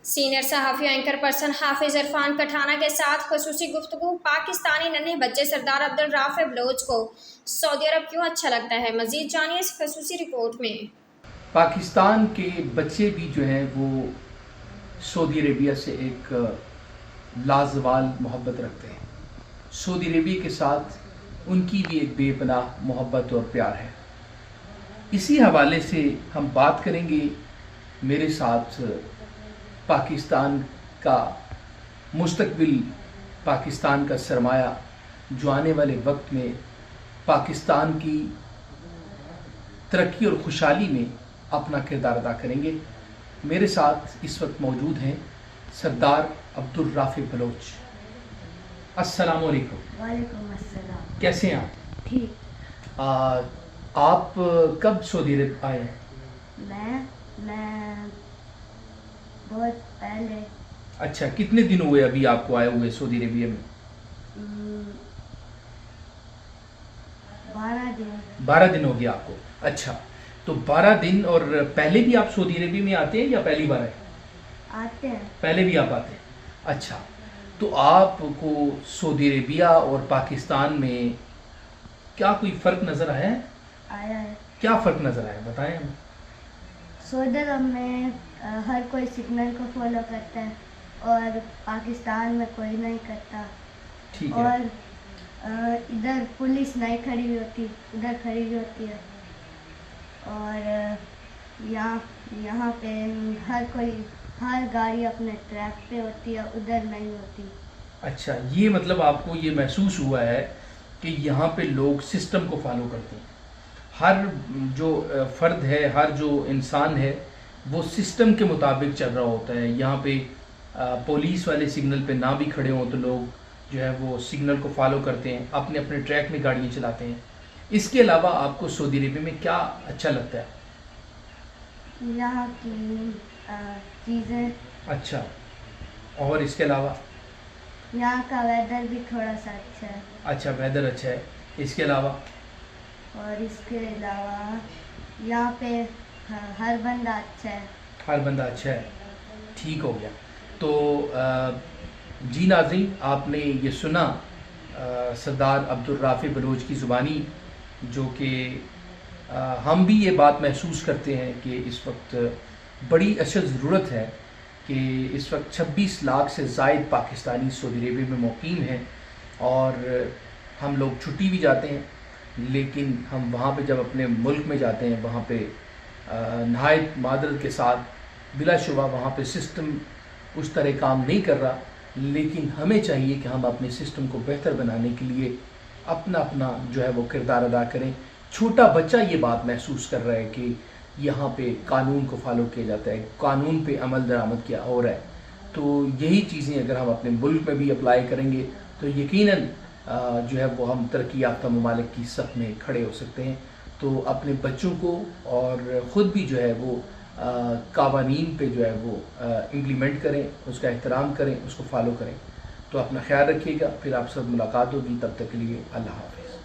Senior सहाफ़ी anchor person हाफिज इरफान पठाना के साथ ख़ुसूसी गुफ्तगू। पाकिस्तानी नन्हे बच्चे सरदार अब्दुल राफ़े बलोच को सऊदी अरब क्यों अच्छा लगता है, मज़ीद जानिए इस ख़ुसूसी रिपोर्ट में। पाकिस्तान के बच्चे भी जो हैं वो सऊदी अरेबिया से एक लाजवाल मोहब्बत रखते हैं। सऊदी अरेबिया के साथ उनकी भी एक बेपनाह मोहब्बत और प्यार है। इसी हवाले से हम बात करेंगे मेरे साथ पाकिस्तान का मुस्तकबिल, पाकिस्तान का सरमाया, जो आने वाले वक्त में पाकिस्तान की तरक्की और खुशहाली में अपना किरदार अदा करेंगे। मेरे साथ इस वक्त मौजूद हैं सरदार अब्दुल राफ़े बलोच। अस्सलाम वालेकुम। वालेकुम अस्सलाम। कैसे हैं आप? ठीक। आप कब सऊदी अरब आए हैं? मैं बहुत पहले। अच्छा, कितने दिन हुए अभी आपको आए हुए सऊदी अरेबिया में? 12 दिन। 12 दिन हो गया आपको। अच्छा, तो 12 दिन। और पहले भी आप सऊदी अरेबिया में आते हैं या पहली बार आए? आते हैं। पहले भी आप आते हैं। अच्छा, तो आपको सऊदी अरेबिया और पाकिस्तान में क्या कोई फ़र्क नज़र आया है? आया है। क्या फ़र्क नज़र आया, बताएं हमें। सऊदी अरब में हर कोई सिग्नल को फॉलो करता है और पाकिस्तान में कोई नहीं करता। ठीक है। और इधर पुलिस नहीं खड़ी होती, उधर खड़ी होती है। और यहाँ पे हर गाड़ी अपने ट्रैक पे होती है, उधर नहीं होती। अच्छा, ये मतलब आपको ये महसूस हुआ है कि यहाँ पे लोग सिस्टम को फॉलो करते हैं। हर जो फ़र्द है, हर जो इंसान है, वो सिस्टम के मुताबिक चल रहा होता है। यहाँ पे पुलिस वाले सिग्नल पे ना भी खड़े हों तो लोग जो है वो सिग्नल को फॉलो करते हैं, अपने अपने ट्रैक में गाड़ियाँ चलाते हैं। इसके अलावा आपको सऊदी अरेबिया में क्या अच्छा लगता है? यहाँ की चीज़ें। अच्छा, और इसके अलावा? यहाँ का वेदर भी थोड़ा सा अच्छा है। अच्छा, वेदर अच्छा है। इसके अलावा? और इसके अलावा यहाँ पे हर बंदा अच्छा है। हर बंदा अच्छा है। ठीक हो गया। तो जी नाज़रीन, आपने ये सुना सरदार अब्दुल राफ़े बलोच की ज़ुबानी, जो कि हम भी ये बात महसूस करते हैं कि इस वक्त बड़ी अशद ज़रूरत है कि इस वक्त 26 लाख से ज़ायद पाकिस्तानी सऊदी अरेबिया में मुक़ीम हैं। और हम लोग छुट्टी भी जाते हैं, लेकिन हम वहाँ पे जब अपने मुल्क में जाते हैं, वहाँ पे नहायत मादरत के साथ बिलाशुबा वहाँ पे सिस्टम उस तरह काम नहीं कर रहा। लेकिन हमें चाहिए कि हम अपने सिस्टम को बेहतर बनाने के लिए अपना अपना जो है वो किरदार अदा करें। छोटा बच्चा ये बात महसूस कर रहा है कि यहाँ पे कानून को फॉलो किया जाता है, कानून पे अमल दरामद किया हो रहा है। तो यही चीज़ें अगर हम अपने मुल्क में भी अप्लाई करेंगे तो यकीनन जो है वो हम तरक्की याफ्ता ममालिक की सफ में खड़े हो सकते हैं। तो अपने बच्चों को और ख़ुद भी जो है वो कावानीन पे जो है वो इम्प्लीमेंट करें, उसका एहतराम करें, उसको फॉलो करें। तो अपना ख्याल रखिएगा। फिर आप सब मुलाकात होगी, तब तक के लिए अल्लाह हाफ़िज़।